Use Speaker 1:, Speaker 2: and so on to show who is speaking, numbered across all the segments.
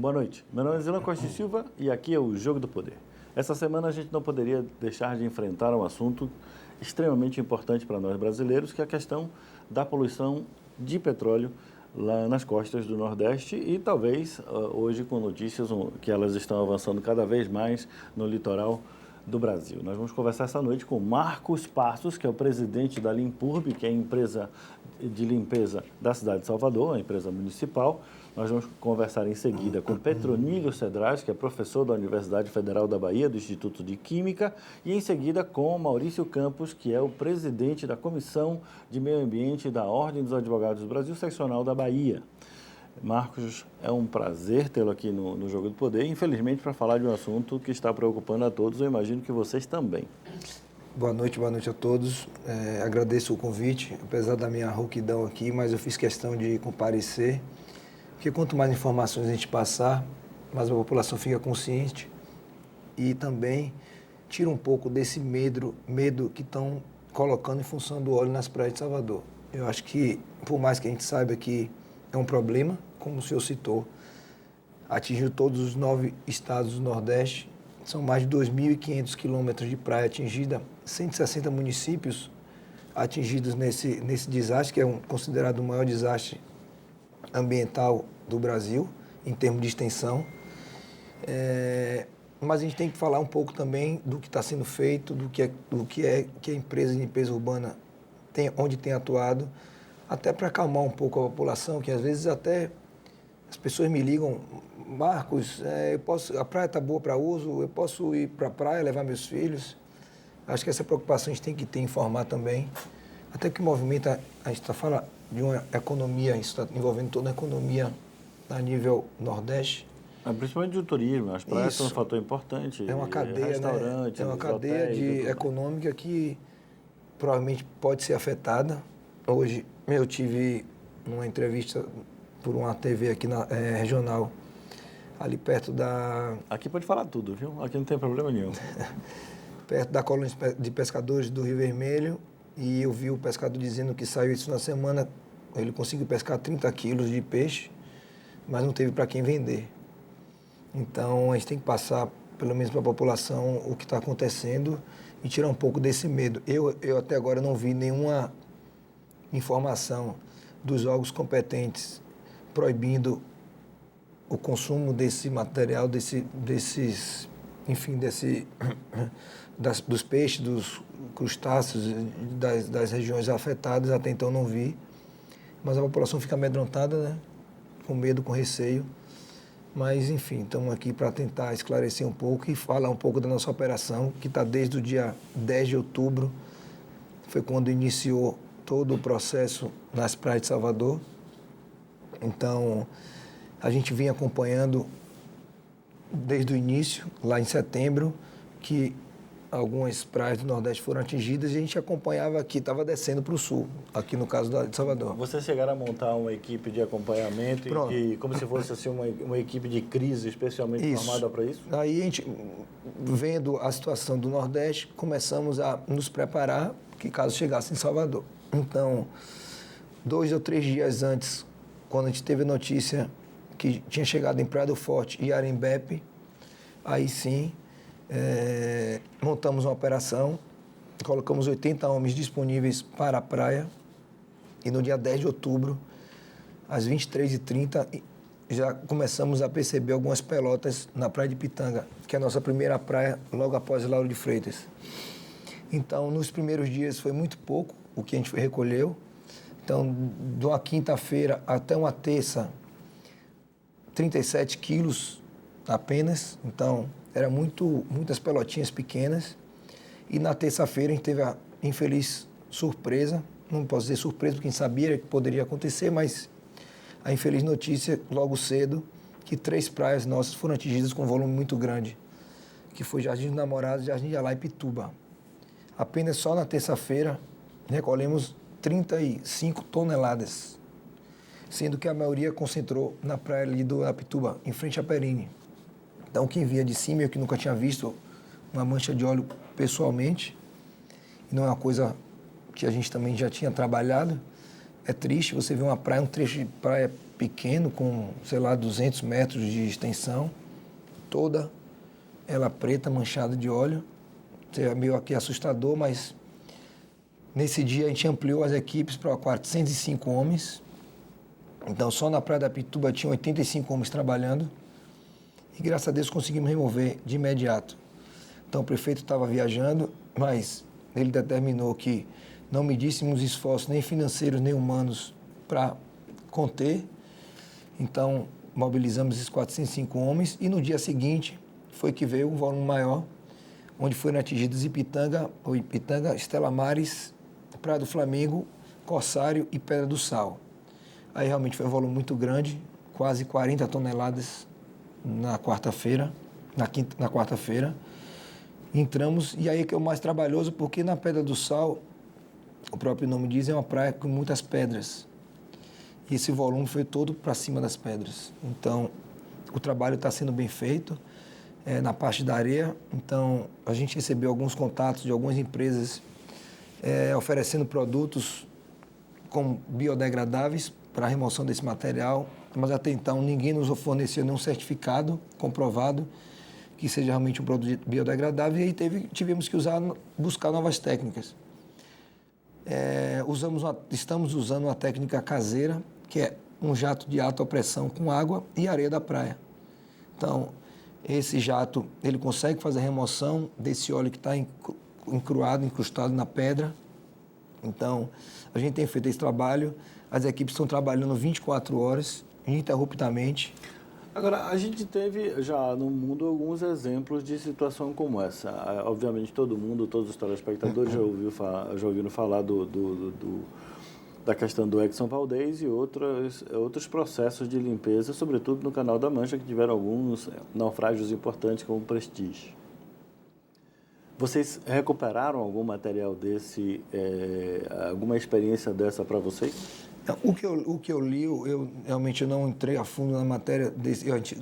Speaker 1: Boa noite. Meu nome é Zilão Costa Silva e aqui é o Jogo do Poder. Essa semana a gente não poderia deixar de enfrentar um assunto extremamente importante para nós brasileiros, que é a questão da poluição de petróleo lá nas costas do Nordeste e talvez hoje com notícias que elas estão avançando cada vez mais no litoral do Brasil. Nós vamos conversar essa noite com Marcos Passos, que é o presidente da Limpurb, que é a empresa de limpeza da cidade de Salvador, a empresa municipal. Nós vamos conversar em seguida com Petronílio Cedrais, que é professor da Universidade Federal da Bahia, do Instituto de Química, e em seguida com Maurício Campos, que é o presidente da Comissão de Meio Ambiente da Ordem dos Advogados do Brasil, seccional da Bahia. Marcos, é um prazer tê-lo aqui no Jogo do Poder, infelizmente para falar de um assunto que está preocupando a todos, eu imagino que vocês também.
Speaker 2: Boa noite a todos. Agradeço o convite, apesar da minha rouquidão aqui, mas eu fiz questão de comparecer, porque quanto mais informações a gente passar, mais a população fica consciente e também tira um pouco desse medo que estão colocando em função do óleo nas praias de Salvador. Eu acho que, por mais que a gente saiba que é um problema, como o senhor citou, atingiu todos os 9 estados do Nordeste, são mais de 2.500 quilômetros de praia atingida, 160 municípios atingidos nesse desastre, que é considerado o maior desastre ambiental do Brasil, em termos de extensão. Mas a gente tem que falar um pouco também do que está sendo feito, do que a empresa de limpeza urbana onde tem atuado, até para acalmar um pouco a população, que às vezes até as pessoas me ligam: Marcos, a praia está boa para uso, eu posso ir para a praia, levar meus filhos? Acho que essa preocupação a gente tem que ter, informar também, até que movimenta, a gente está falando de uma economia, isso está envolvendo toda a economia a nível Nordeste.
Speaker 1: Principalmente do turismo, as praias são um fator importante.
Speaker 2: É uma cadeia,
Speaker 1: restaurantes,
Speaker 2: é uma cadeia econômica que provavelmente pode ser afetada. Hoje eu tive uma entrevista por uma TV aqui regional, ali perto da...
Speaker 1: Aqui pode falar tudo, viu? Aqui não tem problema nenhum.
Speaker 2: Perto da colônia de pescadores do Rio Vermelho, e eu vi o pescador dizendo que saiu isso na semana, ele conseguiu pescar 30 quilos de peixe, mas não teve para quem vender. Então a gente tem que passar, pelo menos para a população, o que está acontecendo e tirar um pouco desse medo. Eu até agora não vi nenhuma informação dos órgãos competentes proibindo o consumo desse material, dos peixes, dos crustáceos, das regiões afetadas. Até então não vi, mas a população fica amedrontada, né? Com medo, com receio. Mas, enfim, estamos aqui para tentar esclarecer um pouco e falar um pouco da nossa operação, que está desde o dia 10 de outubro, foi quando iniciou todo o processo nas praias de Salvador. Então, a gente vinha acompanhando desde o início, lá em setembro, que algumas praias do Nordeste foram atingidas e a gente acompanhava aqui, estava descendo para o sul, aqui no caso de Salvador.
Speaker 1: Vocês chegaram a montar uma equipe de acompanhamento, como se fosse assim, uma equipe de crise especialmente formada para isso?
Speaker 2: Aí a gente, vendo a situação do Nordeste, começamos a nos preparar, que caso chegasse em Salvador. Então, 2 ou 3 dias antes, quando a gente teve a notícia que tinha chegado em Praia do Forte e Arembepe, aí sim, montamos uma operação, colocamos 80 homens disponíveis para a praia e no dia 10 de outubro, às 23h30, já começamos a perceber algumas pelotas na Praia de Pitanga, que é a nossa primeira praia logo após Lauro de Freitas. Então, nos primeiros dias foi muito pouco o que a gente recolheu. Então, de uma quinta-feira até uma terça, 37 quilos apenas. Então, eram muitas pelotinhas pequenas. E na terça-feira a gente teve a infeliz surpresa, não posso dizer surpresa porque a gente sabia que poderia acontecer, mas a infeliz notícia logo cedo que 3 praias nossas foram atingidas com um volume muito grande, que foi Jardim dos Namorados, Jardim de Alá e Pituba. Apenas só na terça-feira recolhemos 35 toneladas, sendo que a maioria concentrou na praia ali do Apituba, em frente a Perini. Então, quem via de cima, eu que nunca tinha visto uma mancha de óleo pessoalmente, e não é uma coisa que a gente também já tinha trabalhado, é triste você ver uma praia, um trecho de praia pequeno, com, sei lá, 200 metros de extensão, toda ela preta, manchada de óleo. É meio aqui assustador, mas nesse dia a gente ampliou as equipes para 405 homens. Então, só na Praia da Pituba tinha 85 homens trabalhando. E, graças a Deus, conseguimos remover de imediato. Então, o prefeito estava viajando, mas ele determinou que não medíssemos esforços nem financeiros nem humanos para conter. Então, mobilizamos esses 405 homens e no dia seguinte foi que veio um volume maior, onde foram atingidos Ipitanga, Estela Maris, Praia do Flamengo, Corsário e Pedra do Sal. Aí realmente foi um volume muito grande, quase 40 toneladas na quarta-feira, na quarta-feira. Entramos, e aí que é o mais trabalhoso, porque na Pedra do Sal, o próprio nome diz, é uma praia com muitas pedras. E esse volume foi todo para cima das pedras. Então, o trabalho está sendo bem feito na parte da areia. Então, a gente recebeu alguns contatos de algumas empresas oferecendo produtos como biodegradáveis para a remoção desse material, mas até então ninguém nos forneceu nenhum certificado comprovado que seja realmente um produto biodegradável, e aí tivemos que buscar novas técnicas. Estamos usando uma técnica caseira, que é um jato de alta pressão com água e areia da praia. Então, esse jato, ele consegue fazer a remoção desse óleo que está encruado, incrustado na pedra. Então, a gente tem feito esse trabalho, as equipes estão trabalhando 24 horas, ininterruptamente.
Speaker 1: Agora, a gente teve já no mundo alguns exemplos de situação como essa. Obviamente, todos os telespectadores já ouviram falar da questão do Exxon Valdez e outros processos de limpeza, sobretudo no Canal da Mancha, que tiveram alguns naufrágios importantes, como o Prestige. Vocês recuperaram algum material desse, alguma experiência dessa para vocês?
Speaker 2: O que eu li, eu realmente não entrei a fundo na matéria,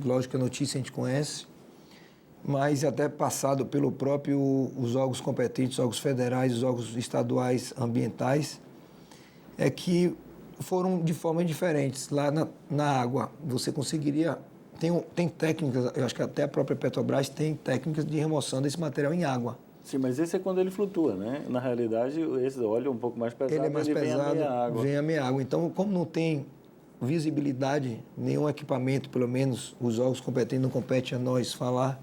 Speaker 2: lógico que a notícia a gente conhece, mas até passado pelo os órgãos competentes, os órgãos federais, os órgãos estaduais ambientais, é que foram de formas diferentes. Lá na água, você conseguiria... Tem técnicas, eu acho que até a própria Petrobras tem técnicas de remoção desse material em água.
Speaker 1: Sim, mas esse é quando ele flutua, né? Na realidade, esse óleo é um pouco mais pesado, vem a meia água.
Speaker 2: Vem a meia água. Então, como não tem visibilidade, nenhum equipamento, pelo menos os órgãos competentes, não compete a nós falar,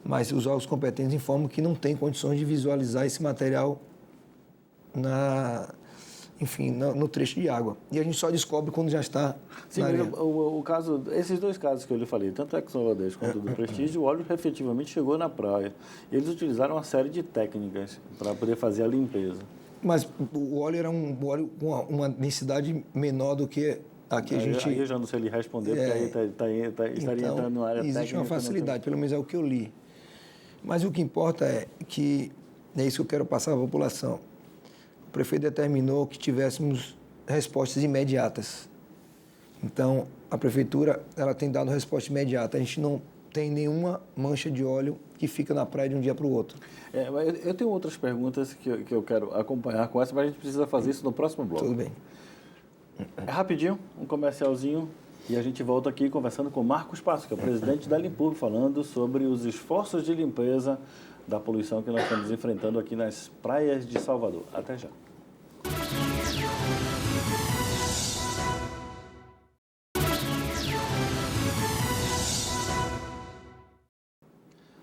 Speaker 2: mas os órgãos competentes informam que não tem condições de visualizar esse material no trecho de água. E a gente só descobre quando já está.
Speaker 1: Sim, esses dois casos que eu lhe falei, tanto o Exxon Valdez quanto o do Prestige, o óleo efetivamente chegou na praia. E eles utilizaram uma série de técnicas para poder fazer a limpeza.
Speaker 2: Mas o óleo era um óleo com uma densidade menor do que a que a gente...
Speaker 1: Aí eu já não sei lhe responder, porque aí estaria entrando na área técnica.
Speaker 2: Existe uma facilidade, pelo menos é o que eu li. Mas o que importa é que, é isso que eu quero passar à população. O prefeito determinou que tivéssemos respostas imediatas. Então, a prefeitura ela tem dado resposta imediata. A gente não tem nenhuma mancha de óleo que fica na praia de um dia para o outro.
Speaker 1: Eu tenho outras perguntas que eu quero acompanhar com essa, mas a gente precisa fazer isso no próximo bloco.
Speaker 2: Tudo bem.
Speaker 1: Rapidinho, um comercialzinho, e a gente volta aqui conversando com Marcos Passos, que é o presidente da Limpurb, falando sobre os esforços de limpeza da poluição que nós estamos enfrentando aqui nas praias de Salvador. Até já.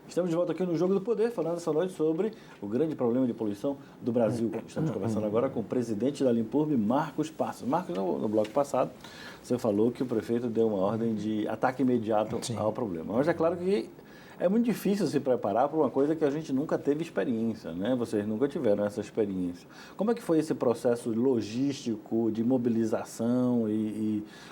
Speaker 1: Estamos de volta aqui no Jogo do Poder, falando essa noite sobre o grande problema de poluição do Brasil. Estamos conversando agora com o presidente da Limpurb, Marcos Passos. Marcos, no bloco passado, você falou que o prefeito deu uma ordem de ataque imediato ao problema. Mas é claro que é muito difícil se preparar para uma coisa que a gente nunca teve experiência, né? Vocês nunca tiveram essa experiência. Como é que foi esse processo logístico de mobilização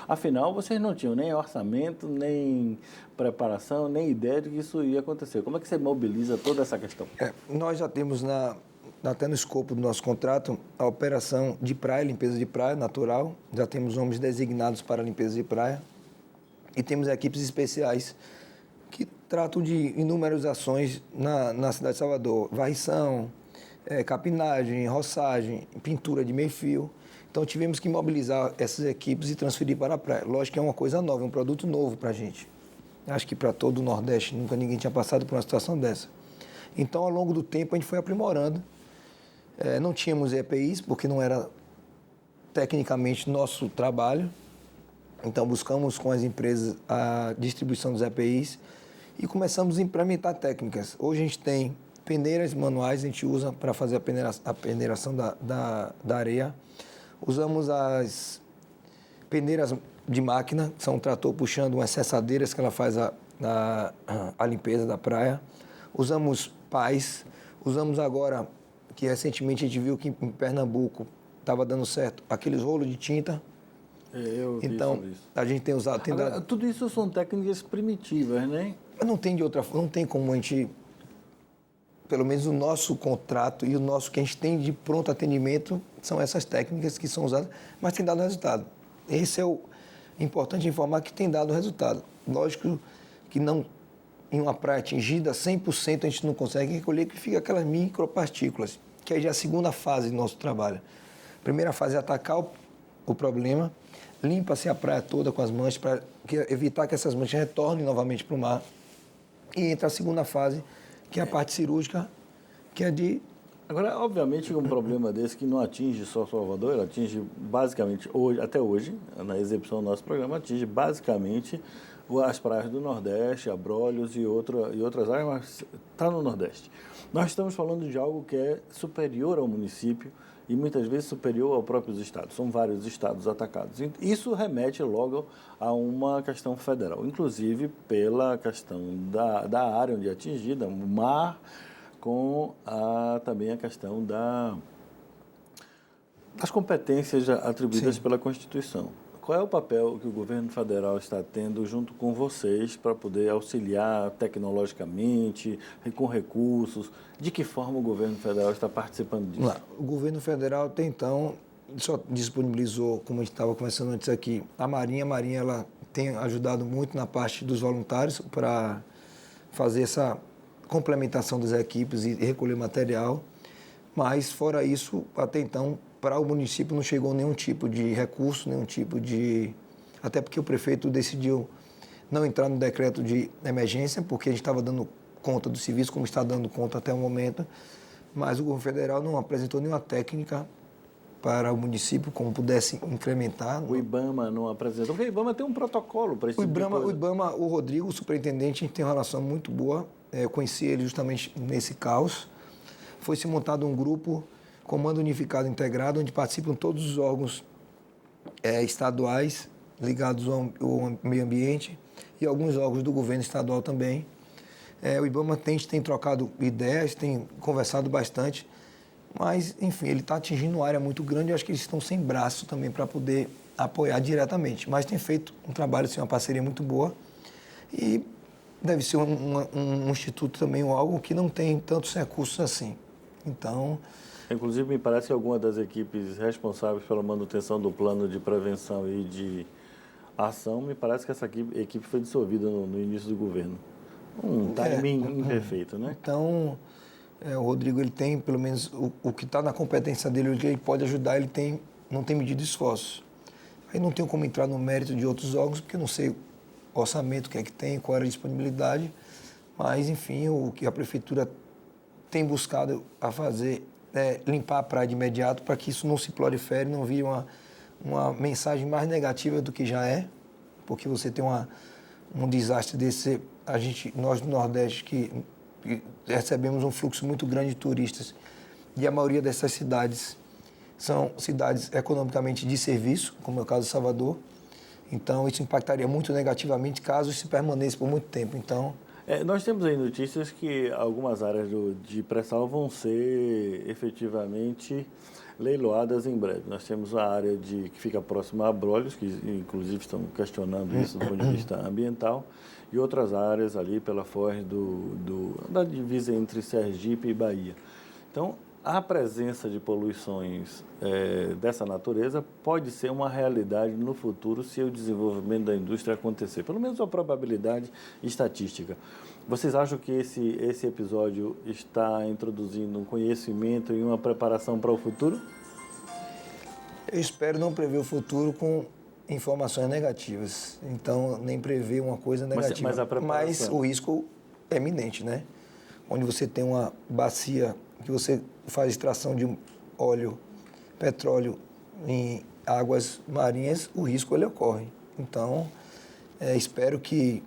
Speaker 1: afinal, vocês não tinham nem orçamento, nem preparação, nem ideia de que isso ia acontecer. Como é que você mobiliza toda essa questão?
Speaker 2: Nós já temos até no escopo do nosso contrato a operação de praia, limpeza de praia natural. Já temos homens designados para limpeza de praia e temos equipes especiais que tratam de inúmeras ações na cidade de Salvador. Varrição, capinagem, roçagem, pintura de meio-fio. Então, tivemos que mobilizar essas equipes e transferir para a praia. Lógico que é uma coisa nova, é um produto novo para a gente. Acho que para todo o Nordeste, nunca ninguém tinha passado por uma situação dessa. Então, ao longo do tempo, a gente foi aprimorando. Não tínhamos EPIs, porque não era tecnicamente nosso trabalho. Então, buscamos com as empresas a distribuição dos EPIs e começamos a implementar técnicas. Hoje, a gente tem peneiras manuais, a gente usa para fazer a peneiração da areia. Usamos as peneiras de máquina, que são um trator puxando umas cessadeiras que ela faz a limpeza da praia. Usamos pás, usamos agora, que recentemente a gente viu que em Pernambuco estava dando certo, aqueles rolos de tinta.
Speaker 1: Eu vi
Speaker 2: então,
Speaker 1: sobre isso.
Speaker 2: A gente tem usado...
Speaker 1: Agora, tudo isso são técnicas primitivas, né?
Speaker 2: Mas não tem como a gente... Pelo menos o nosso contrato e o nosso que a gente tem de pronto atendimento são essas técnicas que são usadas, mas tem dado resultado. Esse é o importante informar que tem dado resultado. Lógico que não, em uma praia atingida, 100% a gente não consegue recolher, que fica aquelas micropartículas, que aí já é a segunda fase do nosso trabalho. A primeira fase é atacar o problema, limpa-se a praia toda com as manchas para evitar que essas manchas retornem novamente para o mar. E entra a segunda fase, que é a parte cirúrgica, que é de...
Speaker 1: Agora, obviamente, um problema desse que não atinge só Salvador, ele atinge basicamente, até hoje, na execução do nosso programa, atinge basicamente as praias do Nordeste, Abrolhos e outras áreas, mas está no Nordeste. Nós estamos falando de algo que é superior ao município e muitas vezes superior aos próprios estados. São vários estados atacados. Isso remete logo a uma questão federal, inclusive pela questão da área onde é atingida, o mar, com também a questão das competências atribuídas pela Constituição. Qual é o papel que o governo federal está tendo junto com vocês para poder auxiliar tecnologicamente, com recursos? De que forma o governo federal está participando disso?
Speaker 2: O governo federal, até então, só disponibilizou, como a gente estava conversando antes aqui, a Marinha. A Marinha ela tem ajudado muito na parte dos voluntários para fazer essa complementação das equipes e recolher material. Mas, fora isso, até então, para o município não chegou nenhum tipo de recurso, nenhum tipo de... Até porque o prefeito decidiu não entrar no decreto de emergência, porque a gente estava dando conta do serviço, como está dando conta até o momento, mas o governo federal não apresentou nenhuma técnica para o município, como pudesse incrementar.
Speaker 1: O IBAMA não apresentou, porque o IBAMA tem um protocolo para esse tipo de coisa.
Speaker 2: O IBAMA, o Rodrigo, o superintendente, a gente tem uma relação muito boa. Eu conheci ele justamente nesse caos. Foi se montado um grupo, Comando Unificado Integrado, onde participam todos os órgãos estaduais ligados ao meio ambiente e alguns órgãos do governo estadual também. O IBAMA tem trocado ideias, tem conversado bastante, mas, enfim, ele está atingindo uma área muito grande e eu acho que eles estão sem braço também para poder apoiar diretamente. Mas tem feito um trabalho, assim, uma parceria muito boa e deve ser um instituto também, um órgão que não tem tantos recursos assim. Então...
Speaker 1: Inclusive, me parece que alguma das equipes responsáveis pela manutenção do plano de prevenção e de ação, me parece que essa equipe foi dissolvida no início do governo. Um timing imperfeito, né?
Speaker 2: Então, o Rodrigo, ele tem, pelo menos, o que está na competência dele, o que ele pode ajudar, não tem medido esforços. Aí não tenho como entrar no mérito de outros órgãos, porque eu não sei o orçamento que é que tem, qual era a disponibilidade, mas, enfim, o que a prefeitura tem buscado a fazer é limpar a praia de imediato para que isso não se prolifere, não vire uma mensagem mais negativa do que já é, porque você tem um desastre desse, nós do Nordeste que recebemos um fluxo muito grande de turistas e a maioria dessas cidades são cidades economicamente de serviço, como é o caso de Salvador, então isso impactaria muito negativamente caso isso permaneça por muito tempo. Então,
Speaker 1: nós temos aí notícias que algumas áreas de pré-sal vão ser efetivamente leiloadas em breve. Nós temos a área que fica próxima a Abrolhos, que inclusive estão questionando isso do ponto de vista ambiental, e outras áreas ali pela foz da divisa entre Sergipe e Bahia. Então, a presença de poluições dessa natureza pode ser uma realidade no futuro se o desenvolvimento da indústria acontecer, pelo menos a probabilidade estatística. Vocês acham que esse episódio está introduzindo um conhecimento e uma preparação para o futuro?
Speaker 2: Eu espero não prever o futuro com informações negativas. Então, nem prever uma coisa negativa. Mas o risco é iminente, né? Onde você tem uma bacia que você faz extração de óleo, petróleo em águas marinhas, o risco ele ocorre. Então, espero que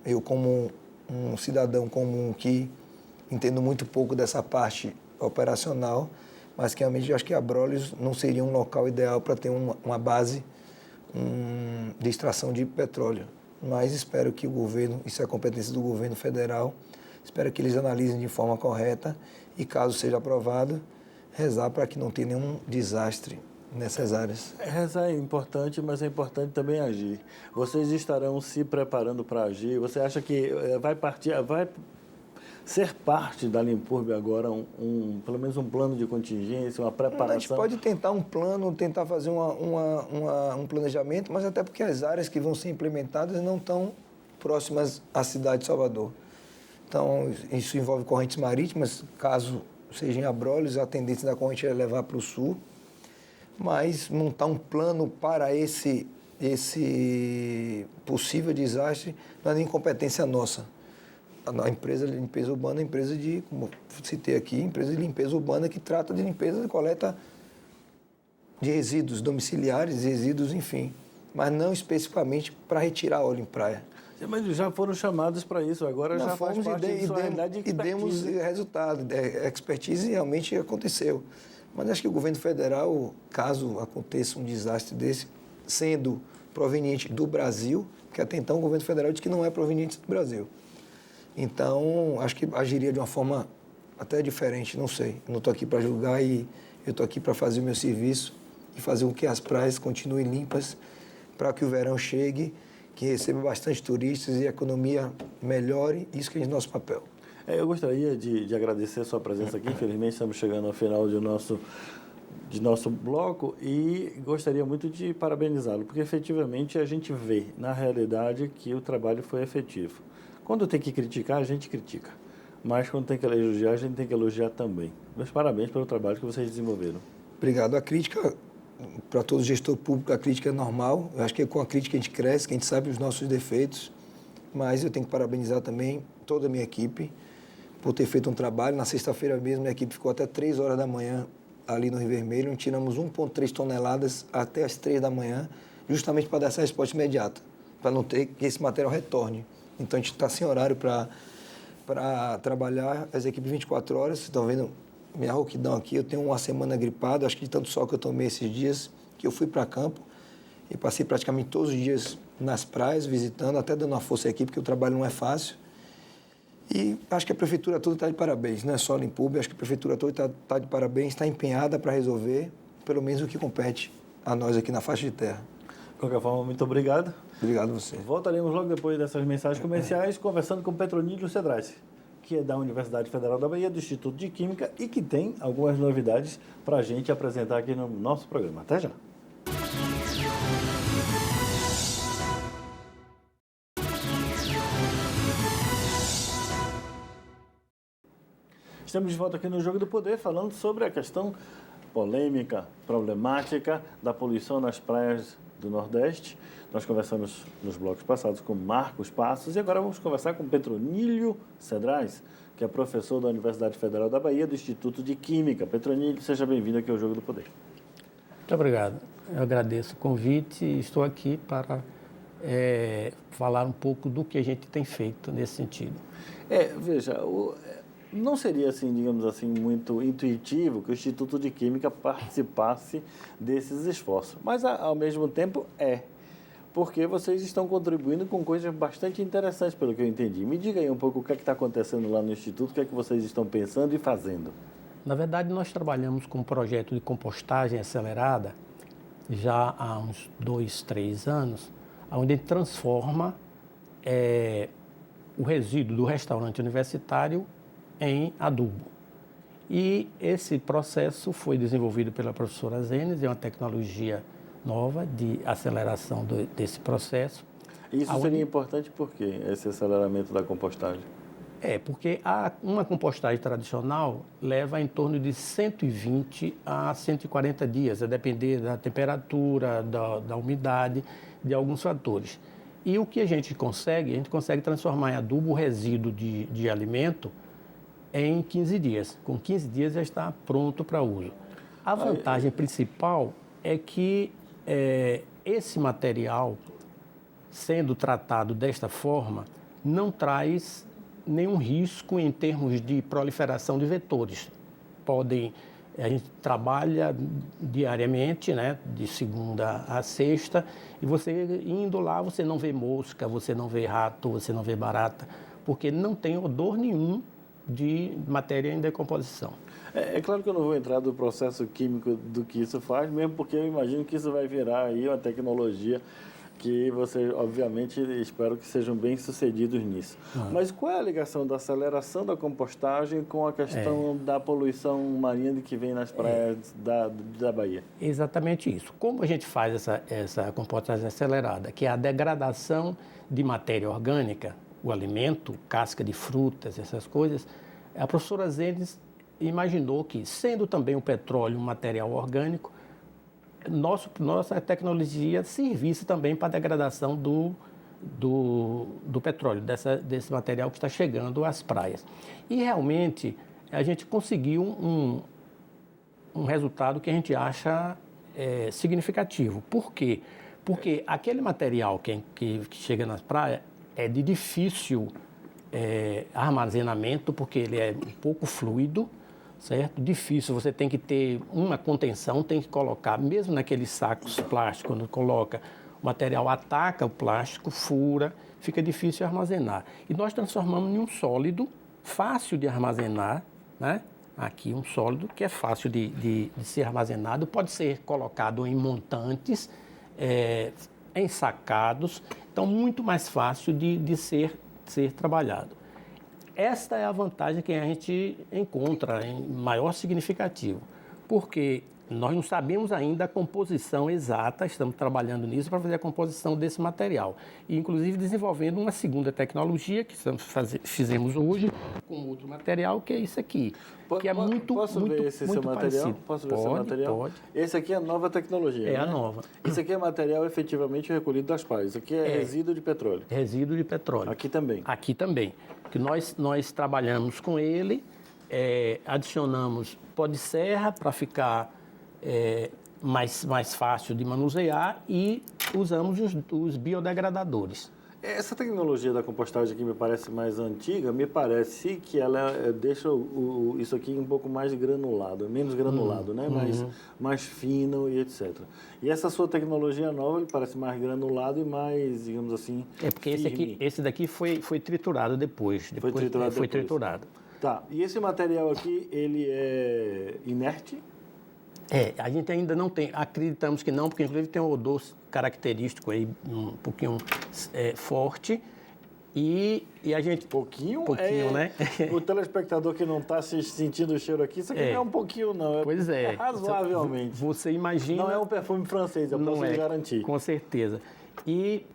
Speaker 2: eu, como um cidadão comum que entendo muito pouco dessa parte operacional, mas que realmente eu acho que Abrolhos não seria um local ideal para ter uma base de extração de petróleo. Mas espero que o governo, isso é a competência do governo federal, espero que eles analisem de forma correta e, caso seja aprovado, rezar para que não tenha nenhum desastre nessas áreas.
Speaker 1: Rezar é importante, mas é importante também agir. Vocês estarão se preparando para agir? Você acha que vai ser parte da Limpurbe agora pelo menos um plano de contingência, uma preparação?
Speaker 2: A gente pode tentar um plano, tentar fazer um planejamento, mas até porque as áreas que vão ser implementadas não estão próximas à cidade de Salvador. Então, isso envolve correntes marítimas, caso seja em Abrolhos, a tendência da corrente é levar para o sul, mas montar um plano para esse possível desastre não é nem competência nossa. A empresa de limpeza urbana é empresa de, como citei aqui, empresa de limpeza urbana que trata de limpeza e coleta de resíduos domiciliares, resíduos, enfim, mas não especificamente para retirar óleo em praia.
Speaker 1: Mas já foram chamados para isso, agora já faz parte da sua realidade de expertise.
Speaker 2: E demos resultado, expertise realmente aconteceu. Mas acho que o governo federal, caso aconteça um desastre desse, sendo proveniente do Brasil, porque até então o governo federal diz que não é proveniente do Brasil. Então, acho que agiria de uma forma até diferente, não sei. Eu não estou aqui para julgar e eu estou aqui para fazer o meu serviço e fazer com que as praias continuem limpas para que o verão chegue, que receba bastante turistas e a economia melhore. Isso que é o nosso papel.
Speaker 1: Eu gostaria de agradecer a sua presença aqui. Infelizmente, estamos chegando ao final de nosso bloco e gostaria muito de parabenizá-lo, porque efetivamente a gente vê, na realidade, que o trabalho foi efetivo. Quando tem que criticar, a gente critica. Mas quando tem que elogiar, a gente tem que elogiar também. Meus parabéns pelo trabalho que vocês desenvolveram.
Speaker 2: Obrigado. A crítica, para todo gestor público, a crítica é normal. Eu acho que com a crítica a gente cresce, que a gente sabe os nossos defeitos. Mas eu tenho que parabenizar também toda a minha equipe por ter feito um trabalho. Na sexta-feira mesmo, minha equipe ficou até 3 horas da manhã ali no Rio Vermelho. Tiramos 1,3 toneladas até as 3 da manhã, justamente para dar essa resposta imediata, para não ter que esse material retorne. Então, a gente está sem horário para trabalhar as equipes 24 horas. Vocês estão vendo minha rouquidão aqui. Eu tenho uma semana gripado, acho que de tanto sol que eu tomei esses dias, que eu fui para campo e passei praticamente todos os dias nas praias, visitando, até dando uma força à equipe, porque o trabalho não é fácil. E acho que a prefeitura toda está de parabéns, não é só a Limpurbe, acho que a prefeitura toda está de parabéns, está empenhada para resolver, pelo menos o que compete a nós aqui na faixa de terra.
Speaker 1: De qualquer forma, muito obrigado.
Speaker 2: Obrigado a você.
Speaker 1: Voltaremos logo depois dessas mensagens comerciais, conversando com Petronílio Cedrais, que é da Universidade Federal da Bahia, do Instituto de Química, e que tem algumas novidades para a gente apresentar aqui no nosso programa. Até já. Estamos de volta aqui no Jogo do Poder, falando sobre a questão polêmica, problemática da poluição nas praias do Nordeste. Nós conversamos nos blocos passados com Marcos Passos e agora vamos conversar com Petronílio Cedrais, que é professor da Universidade Federal da Bahia, do Instituto de Química. Petronílio, seja bem-vindo aqui ao Jogo do Poder.
Speaker 3: Muito obrigado. Eu agradeço o convite e estou aqui para falar um pouco do que a gente tem feito nesse sentido.
Speaker 1: Veja, não seria, assim, digamos assim, muito intuitivo que o Instituto de Química participasse desses esforços, mas ao mesmo tempo porque vocês estão contribuindo com coisas bastante interessantes, pelo que eu entendi. Me diga aí um pouco o que é que está acontecendo lá no Instituto, o que é que vocês estão pensando e fazendo.
Speaker 3: Na verdade, nós trabalhamos com um projeto de compostagem acelerada já há uns 2, 3 anos, onde a gente transforma o resíduo do restaurante universitário em adubo. E esse processo foi desenvolvido pela professora Zenes, é uma tecnologia nova de aceleração desse processo.
Speaker 1: Isso seria importante por quê, esse aceleramento da compostagem?
Speaker 3: Porque uma compostagem tradicional leva em torno de 120 a 140 dias, a depender da temperatura, da umidade, de alguns fatores. E o que a gente consegue transformar em adubo o resíduo de alimento em 15 dias. Com 15 dias já está pronto para uso. A vantagem principal é que esse material, sendo tratado desta forma, não traz nenhum risco em termos de proliferação de vetores. A gente trabalha diariamente, né, de segunda a sexta, e você indo lá, você não vê mosca, você não vê rato, você não vê barata, porque não tem odor nenhum de matéria em decomposição.
Speaker 1: É claro que eu não vou entrar do processo químico do que isso faz, mesmo porque eu imagino que isso vai virar aí uma tecnologia que vocês, obviamente, espero que sejam bem-sucedidos nisso. Mas qual é a ligação da aceleração da compostagem com a questão da poluição marinha que vem nas praias da Bahia?
Speaker 3: Exatamente isso. Como a gente faz essa compostagem acelerada, que é a degradação de matéria orgânica, o alimento, casca de frutas, essas coisas, a professora Zenes imaginou que, sendo também o petróleo um material orgânico, nossa tecnologia servisse também para a degradação do petróleo, desse material que está chegando às praias. E realmente a gente conseguiu um resultado que a gente acha significativo. Por quê? Porque aquele material que chega nas praias é de difícil armazenamento, porque ele é um pouco fluido, certo? Difícil, você tem que ter uma contenção, tem que colocar, mesmo naqueles sacos plásticos, quando coloca, o material ataca o plástico, fura, fica difícil armazenar. E nós transformamos em um sólido, fácil de armazenar, né? Aqui um sólido que é fácil de ser armazenado, pode ser colocado em montantes, ensacados, então muito mais fácil de ser trabalhado. Esta é a vantagem que a gente encontra em maior significativo, porque nós não sabemos ainda a composição exata, estamos trabalhando nisso para fazer a composição desse material. E, inclusive, desenvolvendo uma segunda tecnologia que fizemos hoje com outro material, que é isso aqui. Que é
Speaker 1: Posso ver esse seu material? Posso ver seu material?
Speaker 3: Pode.
Speaker 1: Esse aqui é a nova tecnologia,
Speaker 3: É
Speaker 1: né?
Speaker 3: a nova.
Speaker 1: Esse aqui é material efetivamente recolhido das praias. Isso aqui é resíduo de petróleo.
Speaker 3: Resíduo de petróleo.
Speaker 1: Aqui também.
Speaker 3: Aqui também. Que nós trabalhamos com ele, adicionamos pó de serra para ficar mais fácil de manusear e usamos os biodegradadores.
Speaker 1: Essa tecnologia da compostagem que me parece mais antiga, me parece que ela deixa isso aqui um pouco mais granulado, menos granulado, né? Mais fino e etc. E essa sua tecnologia nova, ele parece mais granulado e mais, digamos assim,
Speaker 3: porque esse daqui foi triturado depois. Foi triturado.
Speaker 1: Tá, e esse material aqui, ele é inerte?
Speaker 3: A gente ainda não tem, acreditamos que não, porque inclusive tem um odor característico aí, um pouquinho forte, e a gente...
Speaker 1: Pouquinho,
Speaker 3: né?
Speaker 1: O telespectador que não está sentindo o cheiro aqui, isso aqui não é um pouquinho, não.
Speaker 3: Pois é.
Speaker 1: Razoavelmente.
Speaker 3: Você imagina...
Speaker 1: Não é um perfume francês, eu posso lhe garantir.
Speaker 3: Com certeza. E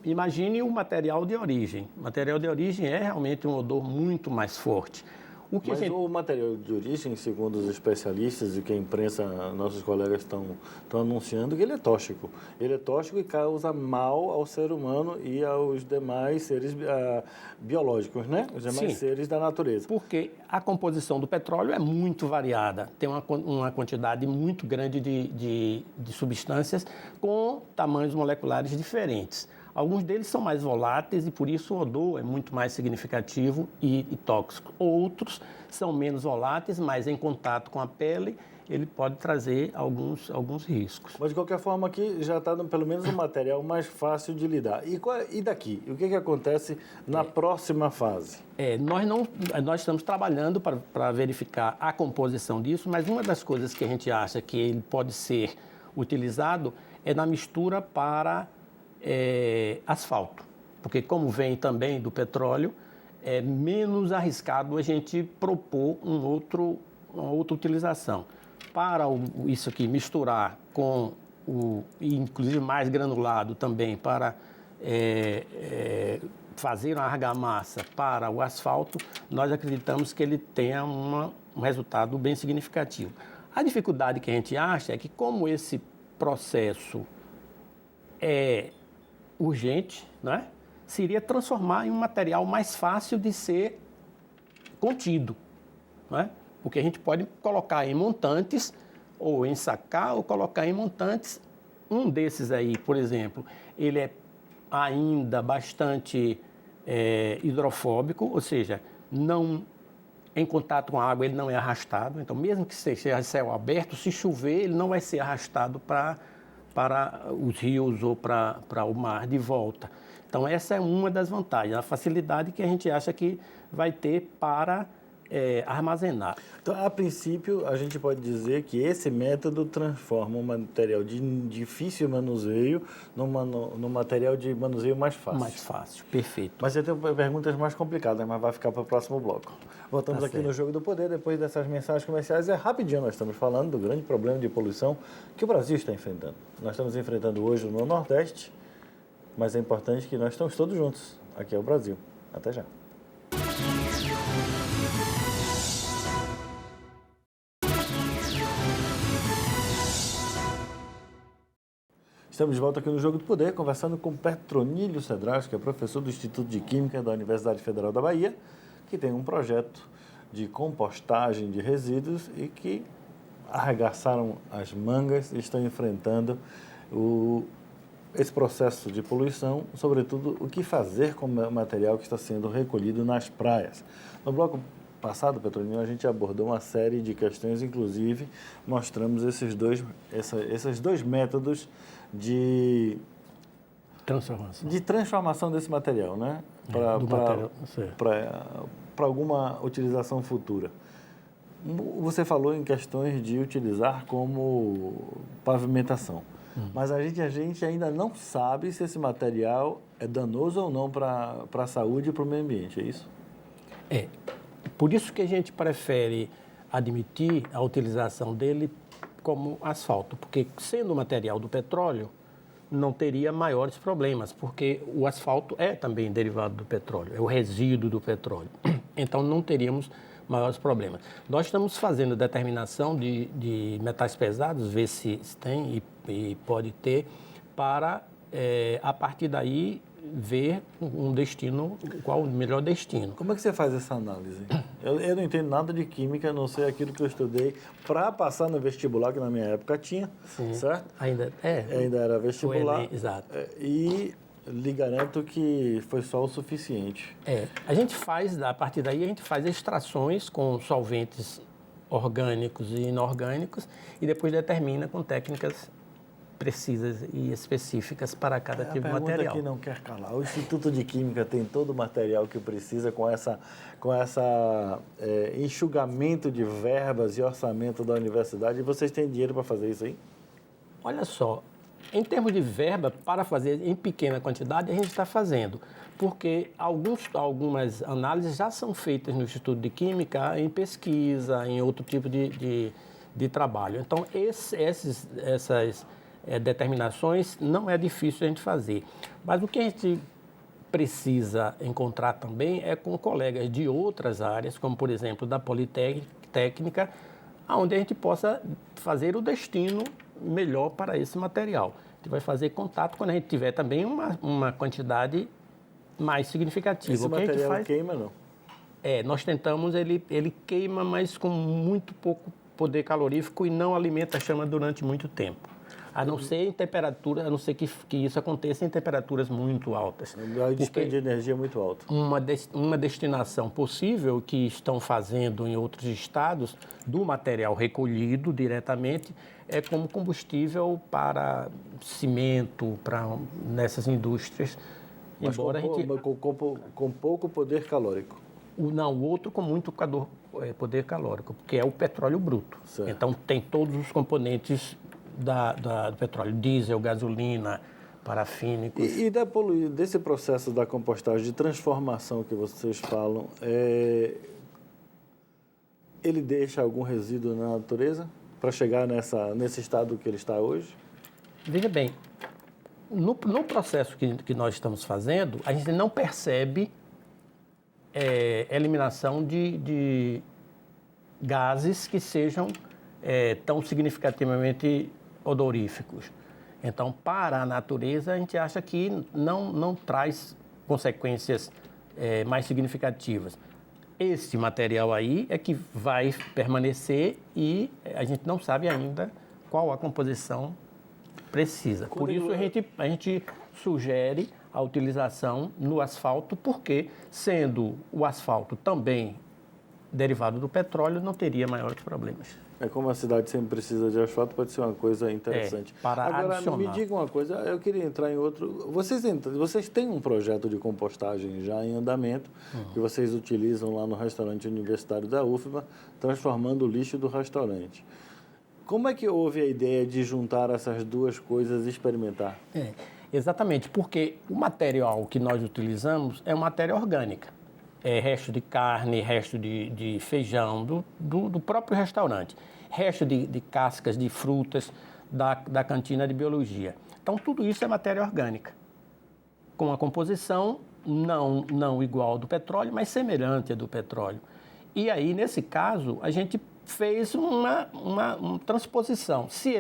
Speaker 3: imagine o material de origem. O material de origem é realmente um odor muito mais forte.
Speaker 1: O material de origem, segundo os especialistas e que a imprensa, nossos colegas estão anunciando, que ele é tóxico. Ele é tóxico e causa mal ao ser humano e aos demais seres biológicos, né? Os demais seres da natureza.
Speaker 3: Porque a composição do petróleo é muito variada. Tem uma quantidade muito grande de substâncias com tamanhos moleculares diferentes. Alguns deles são mais voláteis e, por isso, o odor é muito mais significativo e tóxico. Outros são menos voláteis, mas em contato com a pele, ele pode trazer alguns riscos.
Speaker 1: Mas, de qualquer forma, aqui já está, pelo menos, um material mais fácil de lidar. E daqui? O que acontece na próxima fase?
Speaker 3: Nós estamos trabalhando para verificar a composição disso, mas uma das coisas que a gente acha que ele pode ser utilizado é na mistura para... asfalto, porque como vem também do petróleo, é menos arriscado a gente propor uma outra utilização. Para isso aqui misturar com inclusive mais granulado também, para fazer uma argamassa para o asfalto, nós acreditamos que ele tenha um resultado bem significativo. A dificuldade que a gente acha é que, como esse processo é urgente, né, seria transformar em um material mais fácil de ser contido, né? Porque a gente pode colocar em montantes, ou ensacar, ou colocar em montantes. Um desses aí, por exemplo, ele é ainda bastante hidrofóbico, ou seja, não, em contato com a água ele não é arrastado. Então, mesmo que seja céu aberto, se chover, ele não vai ser arrastado para os rios ou para o mar de volta. Então, essa é uma das vantagens, a facilidade que a gente acha que vai ter para armazenar.
Speaker 1: Então, a princípio, a gente pode dizer que esse método transforma um material de difícil manuseio num material de manuseio mais fácil.
Speaker 3: Mais fácil, perfeito.
Speaker 1: Mas eu tenho perguntas mais complicadas, mas vai ficar para o próximo bloco. Voltamos aqui no Jogo do Poder, depois dessas mensagens comerciais. É rapidinho, nós estamos falando do grande problema de poluição que o Brasil está enfrentando. Nós estamos enfrentando hoje no Nordeste, mas é importante que nós estamos todos juntos. Aqui é o Brasil. Até já. Estamos de volta aqui no Jogo do Poder, conversando com Petronílio Cedrais, que é professor do Instituto de Química da Universidade Federal da Bahia, que tem um projeto de compostagem de resíduos e que arregaçaram as mangas e estão enfrentando esse processo de poluição, sobretudo o que fazer com o material que está sendo recolhido nas praias. No bloco passado, Petronílio, a gente abordou uma série de questões, inclusive mostramos esses dois métodos de transformação desse material, né? Para alguma utilização futura. Você falou em questões de utilizar como pavimentação, mas a gente ainda não sabe se esse material é danoso ou não para a saúde e para o meio ambiente, é isso?
Speaker 3: É. Por isso que a gente prefere admitir a utilização dele como asfalto, porque sendo material do petróleo, não teria maiores problemas, porque o asfalto é também derivado do petróleo, é o resíduo do petróleo. Então, não teríamos maiores problemas. Nós estamos fazendo determinação de metais pesados, ver se tem e pode ter, para, a partir daí, ver um destino, qual o melhor destino.
Speaker 1: Como é que você faz essa análise? Eu não entendo nada de química, a não sei aquilo que eu estudei para passar no vestibular, que na minha época tinha,
Speaker 3: sim,
Speaker 1: certo?
Speaker 3: Ainda
Speaker 1: era vestibular.
Speaker 3: Exato.
Speaker 1: E lhe garanto que foi só o suficiente.
Speaker 3: A gente faz, a partir daí, a gente faz extrações com solventes orgânicos e inorgânicos e depois determina com técnicas precisas e específicas para cada tipo de material. A pergunta
Speaker 1: que não quer calar. O Instituto de Química tem todo o material que precisa com essa enxugamento de verbas e orçamento da universidade, e vocês têm dinheiro para fazer isso aí?
Speaker 3: Olha só, em termos de verba, para fazer em pequena quantidade, a gente está fazendo, porque algumas análises já são feitas no Instituto de Química em pesquisa, em outro tipo de trabalho. Então, essas determinações não é difícil a gente fazer. Mas o que a gente precisa encontrar também é com colegas de outras áreas, como, por exemplo, da Politécnica, onde a gente possa fazer o destino melhor para esse material. A gente vai fazer contato quando a gente tiver também uma quantidade mais significativa.
Speaker 1: Esse material queima, não?
Speaker 3: Nós tentamos, ele queima, mas com muito pouco poder calorífico e não alimenta a chama durante muito tempo. A não ser em temperatura, a não ser que isso aconteça em temperaturas muito altas.
Speaker 1: O dispêndio de energia é muito alto.
Speaker 3: Uma destinação possível que estão fazendo em outros estados do material recolhido diretamente é como combustível para cimento, nessas indústrias.
Speaker 1: Mas embora com pouco poder calórico.
Speaker 3: O outro com muito poder calórico, porque é o petróleo bruto.
Speaker 1: Certo.
Speaker 3: Então tem todos os componentes do petróleo, diesel, gasolina, parafínicos.
Speaker 1: E desse processo da compostagem, de transformação que vocês falam, ele deixa algum resíduo na natureza para chegar nesse estado que ele está hoje?
Speaker 3: Veja bem, no processo que nós estamos fazendo, a gente não percebe eliminação de gases que sejam tão significativamente odoríficos. Então, para a natureza, a gente acha que não traz consequências mais significativas. Esse material aí é que vai permanecer e a gente não sabe ainda qual a composição precisa. Por isso, a gente sugere a utilização no asfalto, porque, sendo o asfalto também derivado do petróleo, não teria maiores problemas.
Speaker 1: Como a cidade sempre precisa de asfalto, pode ser uma coisa interessante. Agora,
Speaker 3: adicionar.
Speaker 1: me diga uma coisa, eu queria entrar em outro... Vocês têm um projeto de compostagem já em andamento, que vocês utilizam lá no restaurante universitário da UFBA, transformando o lixo do restaurante. Como é que houve a ideia de juntar essas duas coisas e experimentar?
Speaker 3: Exatamente, porque o material que nós utilizamos é uma matéria orgânica. É resto de carne, resto de feijão, do próprio restaurante. Resto de cascas de frutas da cantina de biologia. Então, tudo isso é matéria orgânica, com a composição não igual ao do petróleo, mas semelhante à do petróleo. E aí, nesse caso, a gente fez uma transposição. Se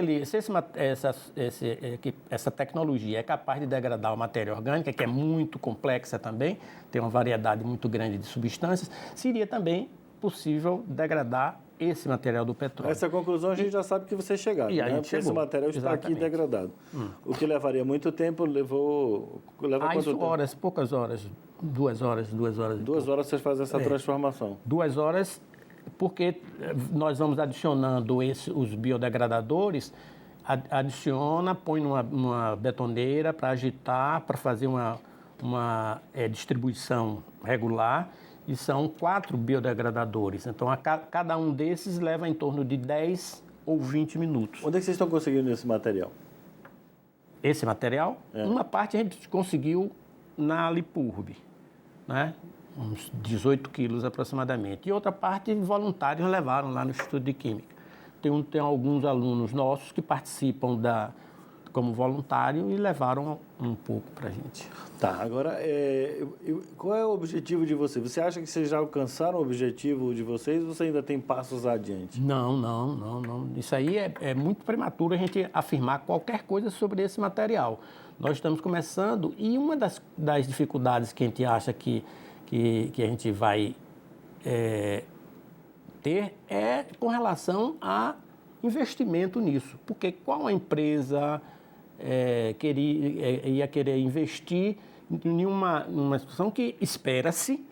Speaker 3: essa tecnologia é capaz de degradar a matéria orgânica, que é muito complexa também, tem uma variedade muito grande de substâncias, seria também possível degradar esse material do petróleo.
Speaker 1: Essa conclusão a gente já sabe que vocês chegaram, né? Porque esse material está aqui degradado. O que levaria muito tempo, leva quanto tempo?
Speaker 3: Horas, poucas horas, 2 horas.
Speaker 1: 2 horas vocês fazem essa transformação?
Speaker 3: 2 horas, porque nós vamos adicionando os biodegradadores, adiciona, põe numa betoneira para agitar, para fazer uma distribuição regular, e são 4 biodegradadores. Então, cada um desses leva em torno de 10 ou 20 minutos.
Speaker 1: Onde é que vocês estão conseguindo esse material?
Speaker 3: Esse material? Uma parte a gente conseguiu na Lipurbe, né? Uns 18 quilos aproximadamente. E outra parte, voluntários levaram lá no Instituto de Química. Tem alguns alunos nossos que participam como voluntário e levaram um pouco para a gente.
Speaker 1: Tá, agora, qual é o objetivo de vocês? Você acha que vocês já alcançaram o objetivo de vocês ou você ainda tem passos adiante?
Speaker 3: Não. Isso aí é muito prematuro a gente afirmar qualquer coisa sobre esse material. Nós estamos começando e uma das dificuldades que a gente acha que a gente vai ter é com relação a investimento nisso. Porque qual a empresa ia querer investir em uma situação que espera-se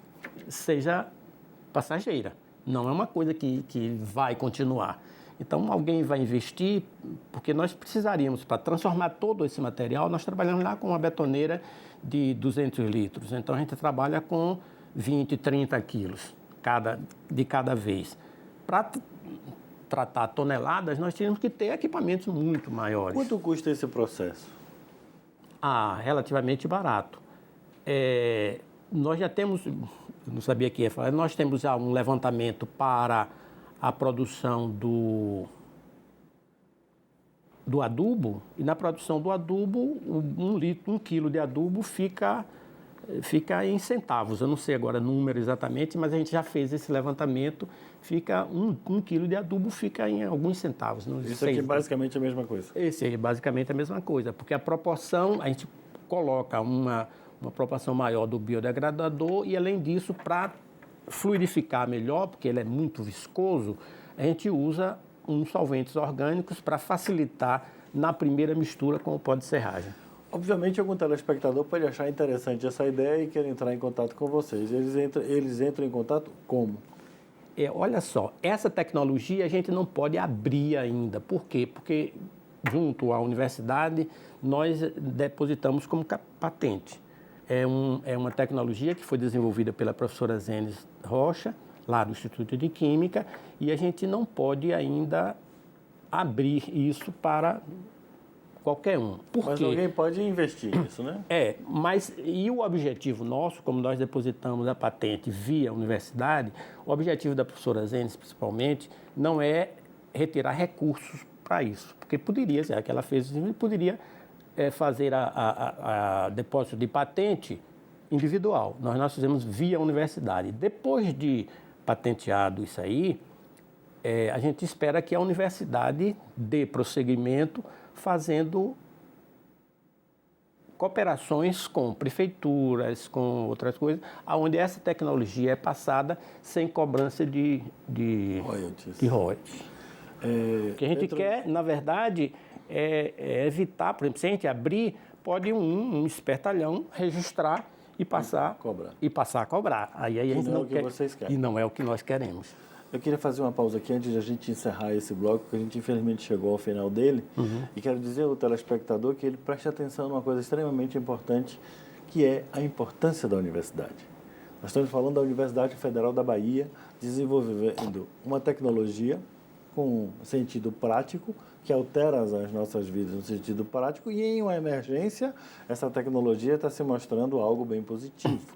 Speaker 3: seja passageira. Não é uma coisa que vai continuar. Então, alguém vai investir, porque nós precisaríamos, para transformar todo esse material, nós trabalhamos lá com uma betoneira de 200 litros. Então, a gente trabalha com 20, 30 quilos de cada vez. Para tratar toneladas, nós tínhamos que ter equipamentos muito maiores.
Speaker 1: Quanto custa esse processo?
Speaker 3: Relativamente barato. Nós já temos, não sabia que ia falar, nós temos já um levantamento para a produção do adubo, e na produção do adubo, 1 quilo de adubo fica em centavos. Eu não sei agora o número exatamente, mas a gente já fez esse levantamento. Fica 1 quilo de adubo fica em alguns centavos.
Speaker 1: Isso aqui é basicamente a mesma coisa?
Speaker 3: Esse é basicamente a mesma coisa, porque a proporção, a gente coloca uma proporção maior do biodegradador e, além disso, para fluidificar melhor, porque ele é muito viscoso, a gente usa uns solventes orgânicos para facilitar na primeira mistura com o pó de serragem.
Speaker 1: Obviamente, algum telespectador pode achar interessante essa ideia e querer entrar em contato com vocês. Eles entram em contato como?
Speaker 3: Olha só, essa tecnologia a gente não pode abrir ainda. Por quê? Porque, junto à universidade, nós depositamos como patente. É uma tecnologia que foi desenvolvida pela professora Zenes Rocha, lá do Instituto de Química, e a gente não pode ainda abrir isso para qualquer um.
Speaker 1: Mas alguém pode investir nisso, né?
Speaker 3: Mas e o objetivo nosso, como nós depositamos a patente via universidade, o objetivo da professora Zenes, principalmente, não é retirar recursos para isso, porque poderia, já que ela fez isso, poderia fazer a depósito de patente individual. Nós fizemos via universidade. Depois de patenteado isso aí, a gente espera que a universidade dê prosseguimento fazendo cooperações com prefeituras, com outras coisas, onde essa tecnologia é passada sem cobrança de royalties. O que a gente quer, na verdade, é evitar, por exemplo, se a gente abrir, pode um espertalhão registrar e passar a cobrar. Aí a gente não quer.
Speaker 1: Vocês querem.
Speaker 3: E não é o que nós queremos.
Speaker 1: Eu queria fazer uma pausa aqui antes de a gente encerrar esse bloco, porque a gente infelizmente chegou ao final dele. E quero dizer ao telespectador que ele preste atenção numa coisa extremamente importante, que é a importância da universidade. Nós estamos falando da Universidade Federal da Bahia, desenvolvendo uma tecnologia com sentido prático, que altera as nossas vidas no sentido prático, e em uma emergência, essa tecnologia está se mostrando algo bem positivo.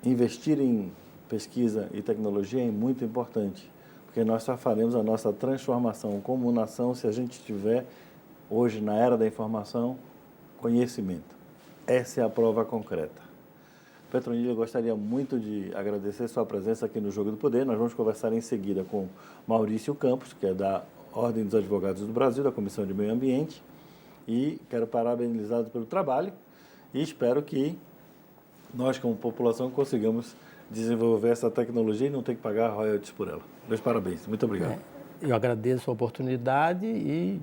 Speaker 1: Investir em pesquisa e tecnologia é muito importante, porque nós só faremos a nossa transformação como nação se a gente tiver, hoje, na era da informação, conhecimento. Essa é a prova concreta. Petronilho, eu gostaria muito de agradecer sua presença aqui no Jogo do Poder. Nós vamos conversar em seguida com Maurício Campos, que é da Ordem dos Advogados do Brasil, da Comissão de Meio Ambiente, e quero parabenizá-lo pelo trabalho e espero que nós, como população, consigamos desenvolver essa tecnologia e não ter que pagar royalties por ela. Meus parabéns. Muito obrigado.
Speaker 3: Eu agradeço a oportunidade e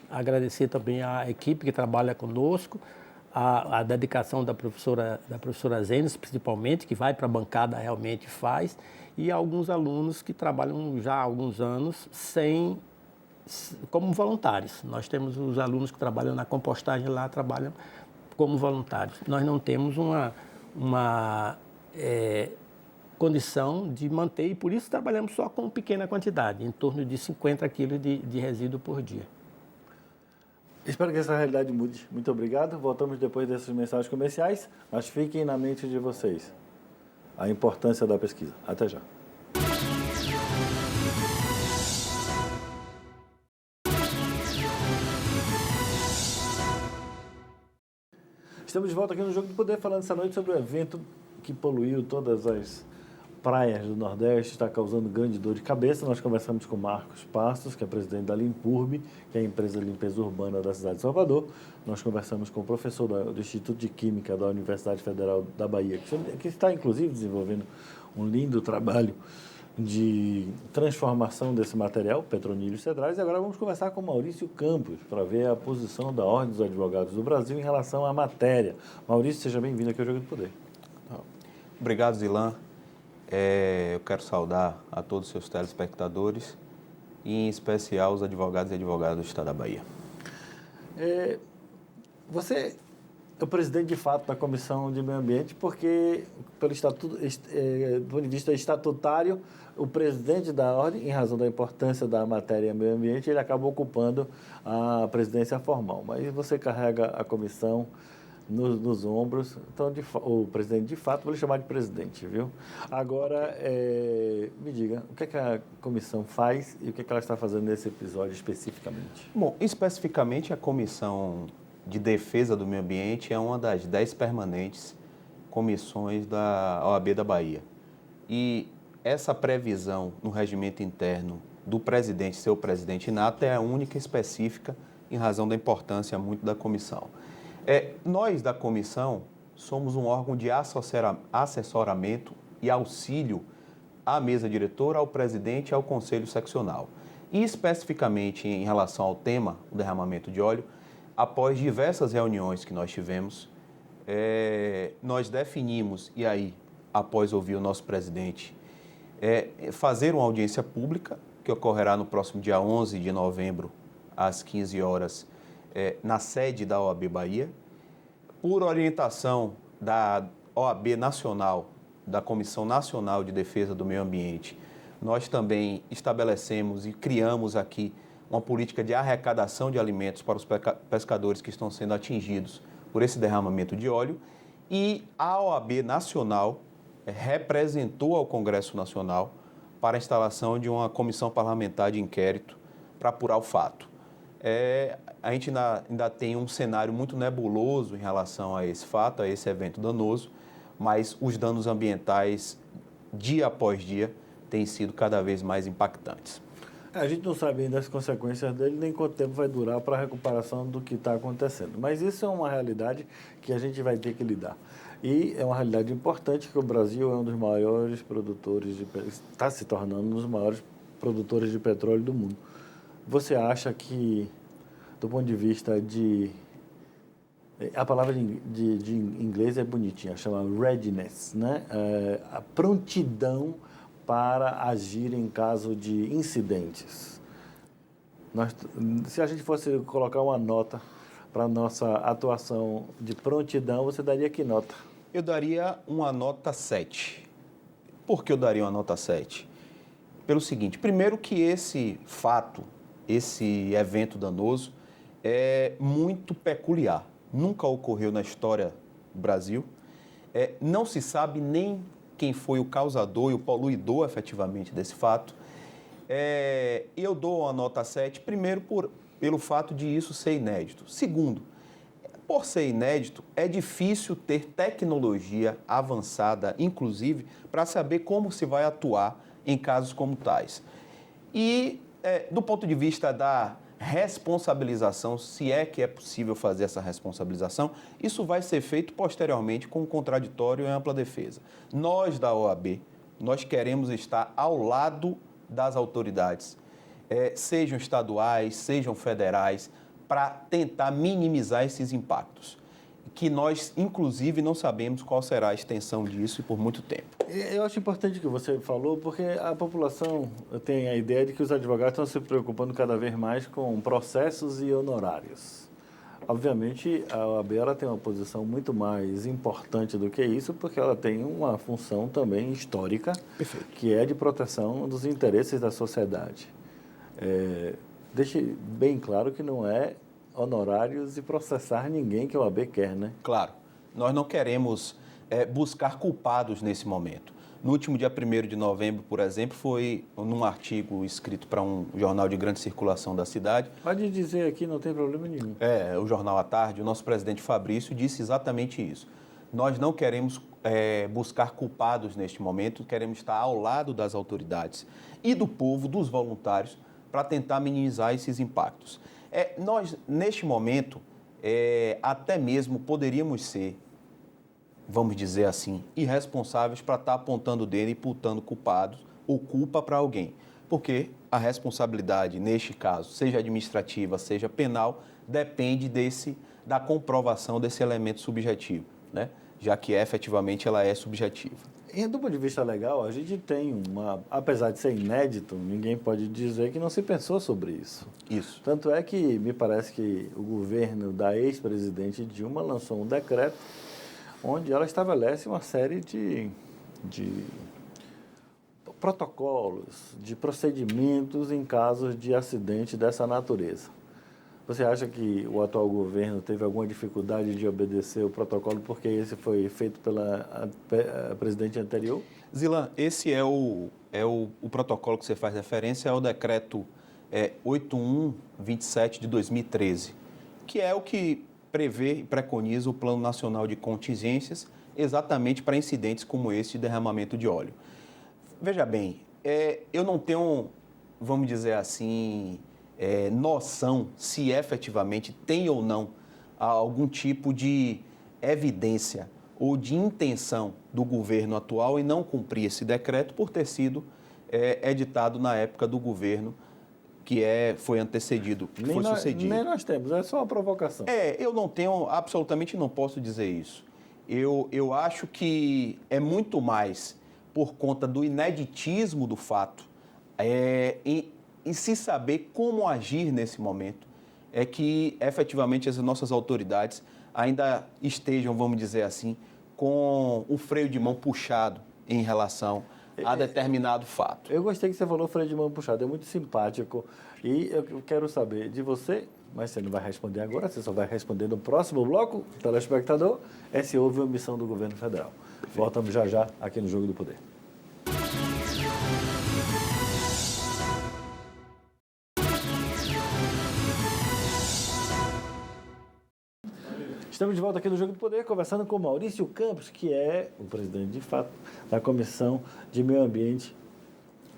Speaker 3: agradecer também à equipe que trabalha conosco, a dedicação da professora Zenes, principalmente, que vai para a bancada realmente faz, e alguns alunos que trabalham já há alguns anos como voluntários. Nós temos os alunos que trabalham na compostagem lá, trabalham como voluntários. Nós não temos uma condição de manter, e por isso trabalhamos só com pequena quantidade, em torno de 50 quilos de resíduo por dia.
Speaker 1: Espero que essa realidade mude. Muito obrigado. Voltamos depois dessas mensagens comerciais, mas fiquem na mente de vocês a importância da pesquisa. Até já. Estamos de volta aqui no Jogo do Poder, falando essa noite sobre o evento que poluiu todas as praias do Nordeste, está causando grande dor de cabeça. Nós conversamos com Marcos Passos, que é presidente da Limpurb, que é a empresa de limpeza urbana da cidade de Salvador. Nós conversamos com o professor do Instituto de Química da Universidade Federal da Bahia, que está, inclusive, desenvolvendo um lindo trabalho de transformação desse material, Petronilho Cedrais. E agora vamos conversar com Maurício Campos, para ver a posição da Ordem dos Advogados do Brasil em relação à matéria. Maurício, seja bem-vindo aqui ao Jogo do Poder.
Speaker 4: Obrigado, Zilan. Eu quero saudar a todos os seus telespectadores e, em especial, os advogados e advogadas do Estado da Bahia.
Speaker 1: Você é o presidente, de fato, da Comissão de Meio Ambiente, porque, pelo estatuto, do ponto de vista estatutário, o presidente da Ordem, em razão da importância da matéria meio ambiente, ele acaba ocupando a presidência formal. Mas você carrega a comissão nos ombros. Então, o presidente, de fato, vou lhe chamar de presidente, viu? Agora, me diga, o que é que a comissão faz e o que é que ela está fazendo nesse episódio especificamente?
Speaker 4: Bom, especificamente, a Comissão de Defesa do Meio Ambiente é uma das 10 permanentes comissões da OAB da Bahia. E essa previsão no regimento interno do presidente ser o presidente nato é a única específica em razão da importância muito da comissão. Nós, da comissão, somos um órgão de assessoramento e auxílio à mesa diretora, ao presidente e ao conselho seccional. E, especificamente em relação ao tema, o derramamento de óleo, após diversas reuniões que nós tivemos, nós definimos, e aí, após ouvir o nosso presidente, fazer uma audiência pública, que ocorrerá no próximo dia 11 de novembro, às 15 horas, na sede da OAB Bahia, por orientação da OAB Nacional, da Comissão Nacional de Defesa do Meio Ambiente. Nós também estabelecemos e criamos aqui uma política de arrecadação de alimentos para os pescadores que estão sendo atingidos por esse derramamento de óleo, e a OAB Nacional representou ao Congresso Nacional para a instalação de uma comissão parlamentar de inquérito para apurar o fato. a gente ainda tem um cenário muito nebuloso em relação a esse fato, a esse evento danoso, mas os danos ambientais, dia após dia, têm sido cada vez mais impactantes.
Speaker 1: A gente não sabe ainda as consequências dele, nem quanto tempo vai durar para a recuperação do que está acontecendo. Mas isso é uma realidade que a gente vai ter que lidar. E é uma realidade importante que o Brasil é um dos maiores produtores, está se tornando um dos maiores produtores de petróleo do mundo. Você acha que, do ponto de vista de... A palavra de inglês é bonitinha, chama readiness, né? A prontidão para agir em caso de incidentes. Se a gente fosse colocar uma nota para a nossa atuação de prontidão, você daria que nota?
Speaker 4: Eu daria uma nota 7. Por que eu daria uma nota 7? Pelo seguinte, primeiro que esse fato, esse evento danoso, é muito peculiar. Nunca ocorreu na história do Brasil. Não se sabe nem quem foi o causador e o poluidor efetivamente desse fato. Eu dou uma nota 7, primeiro pelo fato de isso ser inédito. Segundo, por ser inédito, é difícil ter tecnologia avançada, inclusive, para saber como se vai atuar em casos como tais. E, do ponto de vista da responsabilização, se é que é possível fazer essa responsabilização, isso vai ser feito posteriormente com contraditório e ampla defesa. Nós, da OAB, nós queremos estar ao lado das autoridades, sejam estaduais, sejam federais, para tentar minimizar esses impactos, que nós, inclusive, não sabemos qual será a extensão disso e por muito tempo.
Speaker 1: Eu acho importante o que você falou, porque a população tem a ideia de que os advogados estão se preocupando cada vez mais com processos e honorários. Obviamente, a OAB ela tem uma posição muito mais importante do que isso, porque ela tem uma função também histórica,
Speaker 4: Perfeito.
Speaker 1: Que é de proteção dos interesses da sociedade. Deixe bem claro que não é honorários e processar ninguém que a OAB quer, né?
Speaker 4: Claro, nós não queremos buscar culpados nesse momento. No último dia 1º de novembro, por exemplo, foi num artigo escrito para um jornal de grande circulação da cidade.
Speaker 1: Pode dizer aqui, não tem problema nenhum.
Speaker 4: O Jornal à Tarde, o nosso presidente Fabrício disse exatamente isso. Nós não queremos buscar culpados neste momento, queremos estar ao lado das autoridades e do povo, dos voluntários, para tentar minimizar esses impactos. Nós, neste momento, até mesmo poderíamos ser, vamos dizer assim, irresponsáveis para estar apontando o dedo e imputando culpados ou culpa para alguém. Porque a responsabilidade, neste caso, seja administrativa, seja penal, depende da comprovação desse elemento subjetivo, né? Já que efetivamente ela é subjetiva.
Speaker 1: E do ponto de vista legal, a gente tem apesar de ser inédito, ninguém pode dizer que não se pensou sobre isso.
Speaker 4: Isso.
Speaker 1: Tanto é que me parece que o governo da ex-presidente Dilma lançou um decreto onde ela estabelece uma série de protocolos, de procedimentos em casos de acidente dessa natureza. Você acha que o atual governo teve alguma dificuldade de obedecer o protocolo porque esse foi feito pela presidente anterior?
Speaker 4: Zilan, esse é o protocolo que você faz referência, é o decreto 8127 de 2013, que é o que prevê e preconiza o Plano Nacional de Contingências exatamente para incidentes como esse de derramamento de óleo. Veja bem, eu não tenho, vamos dizer assim, noção se efetivamente tem ou não algum tipo de evidência ou de intenção do governo atual em não cumprir esse decreto por ter sido editado na época do governo que foi antecedido, que foi sucedido.
Speaker 1: Nem nós temos, é só uma provocação.
Speaker 4: Eu não tenho, absolutamente não posso dizer isso. Eu acho que é muito mais por conta do ineditismo do fato, em se saber como agir nesse momento, é que efetivamente as nossas autoridades ainda estejam, vamos dizer assim, com o freio de mão puxado em relação a determinado fato.
Speaker 1: Eu gostei que você falou freio de mão puxado, é muito simpático. E eu quero saber de você, mas você não vai responder agora, você só vai responder no próximo bloco, telespectador, se houve omissão do governo federal. Voltamos já aqui no Jogo do Poder. Estamos de volta aqui no Jogo do Poder, conversando com Maurício Campos, que é o presidente, de fato, da Comissão de Meio Ambiente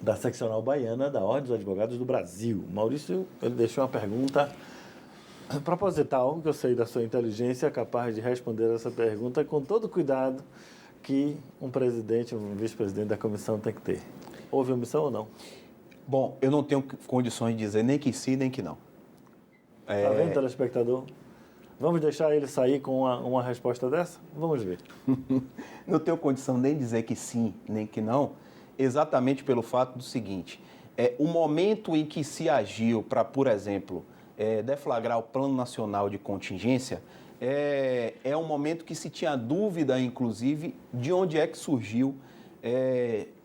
Speaker 1: da Seccional Baiana da Ordem dos Advogados do Brasil. Maurício, ele deixou uma pergunta proposital, que eu sei da sua inteligência, capaz de responder essa pergunta com todo o cuidado que um presidente, um vice-presidente da comissão tem que ter. Houve omissão ou não?
Speaker 4: Bom, eu não tenho condições de dizer nem que sim, nem que não.
Speaker 1: Está vendo, telespectador? Vamos deixar ele sair com uma resposta dessa? Vamos ver.
Speaker 4: Não tenho condição nem de dizer que sim, nem que não, exatamente pelo fato do seguinte, o momento em que se agiu para, por exemplo, deflagrar o Plano Nacional de Contingência, é um momento que se tinha dúvida, inclusive, de onde é que surgiu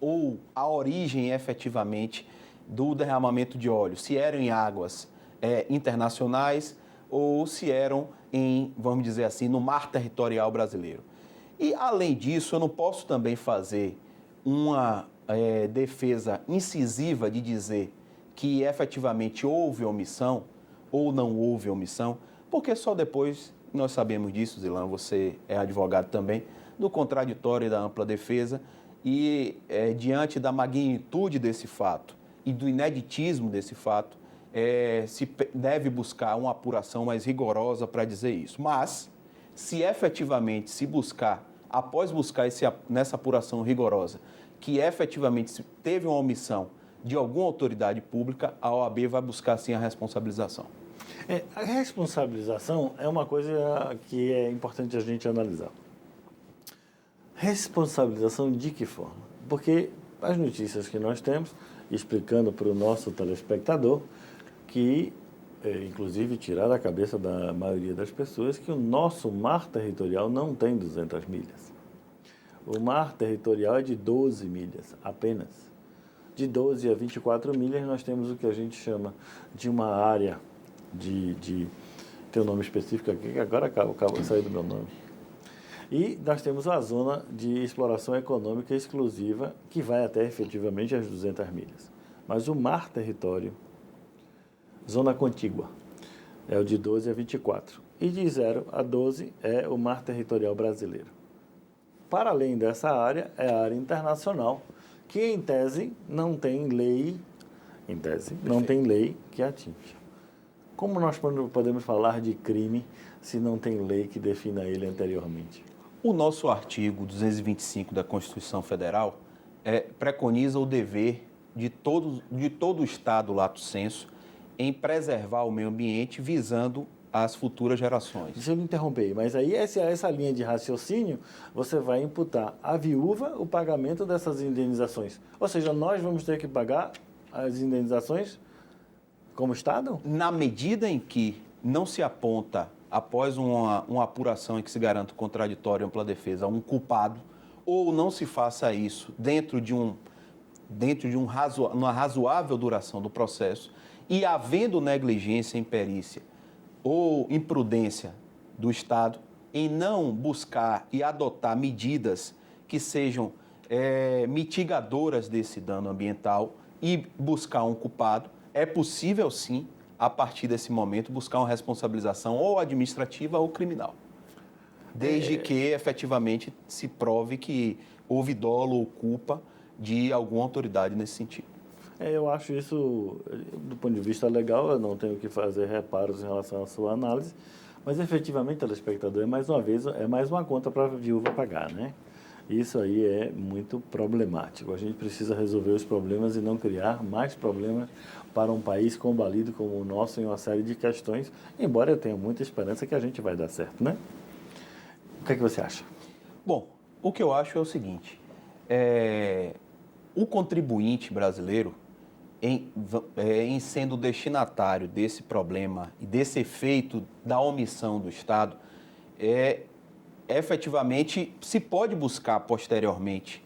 Speaker 4: ou a origem, efetivamente, do derramamento de óleo, se eram em águas internacionais ou se eram vamos dizer assim, no mar territorial brasileiro. E, além disso, eu não posso também fazer uma defesa incisiva de dizer que efetivamente houve omissão ou não houve omissão, porque só depois nós sabemos disso, Zilan, você é advogado também, do contraditório e da ampla defesa, e diante da magnitude desse fato e do ineditismo desse fato, se deve buscar uma apuração mais rigorosa para dizer isso. Mas, se efetivamente se buscar, após buscar nessa apuração rigorosa, que efetivamente teve uma omissão de alguma autoridade pública, a OAB vai buscar sim a responsabilização.
Speaker 1: A responsabilização é uma coisa que é importante a gente analisar. Responsabilização de que forma? Porque as notícias que nós temos, explicando para o nosso telespectador, que, inclusive, tirar da cabeça da maioria das pessoas que o nosso mar territorial não tem 200 milhas. O mar territorial é de 12 milhas, apenas. De 12 a 24 milhas, nós temos o que a gente chama de uma área tem um nome específico aqui, que agora acabou de sair do meu nome. E nós temos a zona de exploração econômica exclusiva, que vai até, efetivamente, as 200 milhas. Mas o mar território, zona contígua, é o de 12 a 24. E de 0 a 12 é o mar territorial brasileiro. Para além dessa área, é a área internacional, que em tese não tem lei, não tem lei que atinja. Como nós podemos falar de crime se não tem lei que defina ele anteriormente?
Speaker 4: O nosso artigo 225 da Constituição Federal preconiza o dever de todo o Estado, lato sensu, em preservar o meio ambiente visando as futuras gerações.
Speaker 1: Deixa eu me interromper, mas aí essa linha de raciocínio, você vai imputar à viúva o pagamento dessas indenizações. Ou seja, nós vamos ter que pagar as indenizações como Estado?
Speaker 4: Na medida em que não se aponta, após uma apuração em que se garanta o contraditório e ampla defesa, um culpado, ou não se faça isso dentro de uma razoável duração do processo, e havendo negligência, imperícia ou imprudência do Estado em não buscar e adotar medidas que sejam mitigadoras desse dano ambiental e buscar um culpado, é possível sim, a partir desse momento, buscar uma responsabilização ou administrativa ou criminal. Desde que efetivamente se prove que houve dolo ou culpa de alguma autoridade nesse sentido.
Speaker 1: Eu acho isso, do ponto de vista legal, eu não tenho que fazer reparos em relação à sua análise, mas efetivamente, telespectador, é mais uma conta para a viúva pagar, né? Isso aí é muito problemático. A gente precisa resolver os problemas e não criar mais problemas para um país combalido como o nosso em uma série de questões, embora eu tenha muita esperança que a gente vai dar certo, né? O que é que você acha?
Speaker 4: Bom, o que eu acho é o seguinte, o contribuinte brasileiro, em sendo destinatário desse problema e desse efeito da omissão do Estado, efetivamente se pode buscar posteriormente,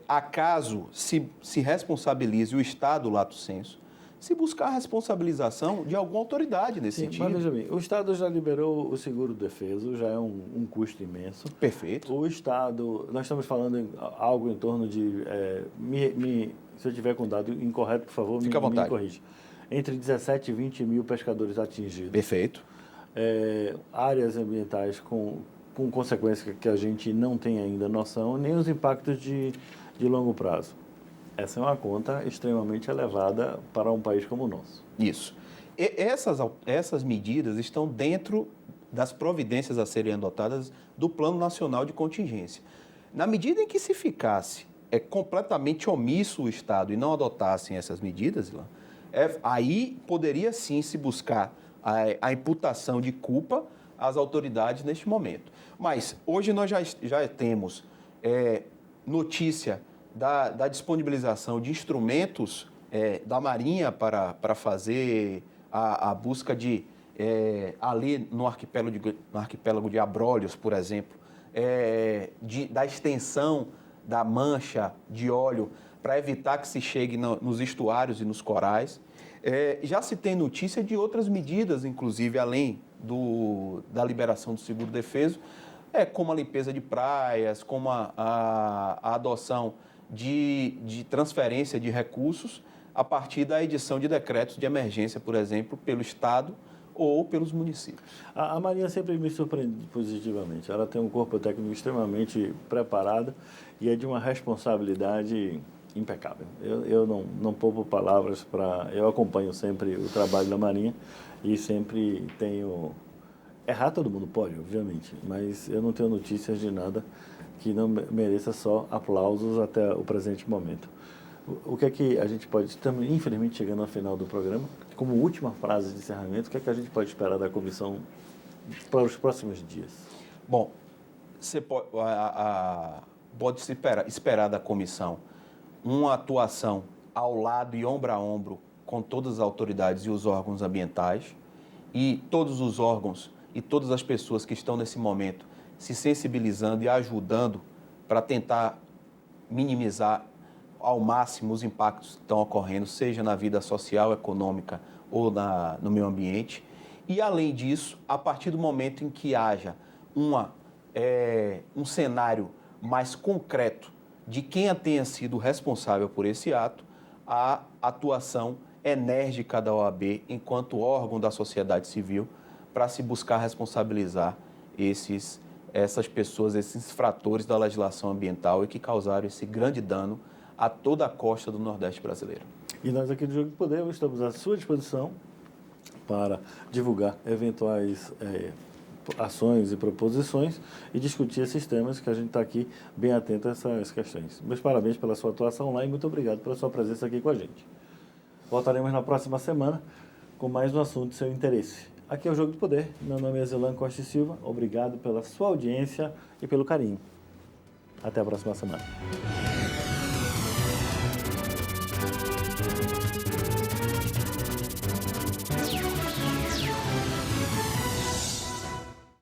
Speaker 4: acaso se responsabilize o Estado, lato sensu, se buscar a responsabilização de alguma autoridade nesse sentido.
Speaker 1: Mas veja bem, o Estado já liberou o seguro-defeso, já é um custo imenso.
Speaker 4: Perfeito.
Speaker 1: O Estado, nós estamos falando em algo em torno de, se eu tiver com dado incorreto, por favor, me corrija. Entre 17 e 20 mil pescadores atingidos.
Speaker 4: Perfeito.
Speaker 1: áreas ambientais com consequências que a gente não tem ainda noção, nem os impactos de longo prazo. Essa é uma conta extremamente elevada para um país como o nosso.
Speaker 4: Isso. E essas medidas estão dentro das providências a serem adotadas do Plano Nacional de Contingência. Na medida em que se ficasse completamente omisso o Estado e não adotassem essas medidas, Ilan, aí poderia sim se buscar a imputação de culpa às autoridades neste momento. Mas hoje nós já temos notícia da disponibilização de instrumentos da Marinha para fazer a busca ali no arquipélago de Abrolhos, por exemplo, da extensão da mancha de óleo para evitar que se chegue nos estuários e nos corais. Já se tem notícia de outras medidas, inclusive além da liberação do seguro-defeso, como a limpeza de praias, como a adoção de transferência de recursos a partir da edição de decretos de emergência, por exemplo, pelo Estado ou pelos municípios.
Speaker 1: A Marinha sempre me surpreende positivamente. Ela tem um corpo técnico extremamente preparado e é de uma responsabilidade impecável. Eu não poupo palavras para... Eu acompanho sempre o trabalho da Marinha e sempre tenho... Errar todo mundo pode, obviamente, mas eu não tenho notícias de nada que não mereça só aplausos até o presente momento. O que é que a gente pode... Estamos, infelizmente, chegando ao final do programa. Como última frase de encerramento, o que é que a gente pode esperar da comissão para os próximos dias?
Speaker 4: Bom, você pode esperar da comissão uma atuação ao lado e ombro a ombro com todas as autoridades e os órgãos ambientais, e todos os órgãos e todas as pessoas que estão nesse momento se sensibilizando e ajudando para tentar minimizar ao máximo os impactos que estão ocorrendo, seja na vida social, econômica ou no meio ambiente. E, além disso, a partir do momento em que haja um cenário mais concreto de quem tenha sido responsável por esse ato, a atuação enérgica da OAB enquanto órgão da sociedade civil para se buscar responsabilizar essas pessoas, esses infratores da legislação ambiental e que causaram esse grande dano a toda a costa do Nordeste brasileiro.
Speaker 1: E nós aqui do Jogo do Poder estamos à sua disposição para divulgar eventuais ações e proposições e discutir esses temas que a gente está aqui bem atento a essas questões. Meus parabéns pela sua atuação lá e muito obrigado pela sua presença aqui com a gente. Voltaremos na próxima semana com mais um assunto de seu interesse. Aqui é o Jogo do Poder. Meu nome é Zelan Costa e Silva. Obrigado pela sua audiência e pelo carinho. Até a próxima semana.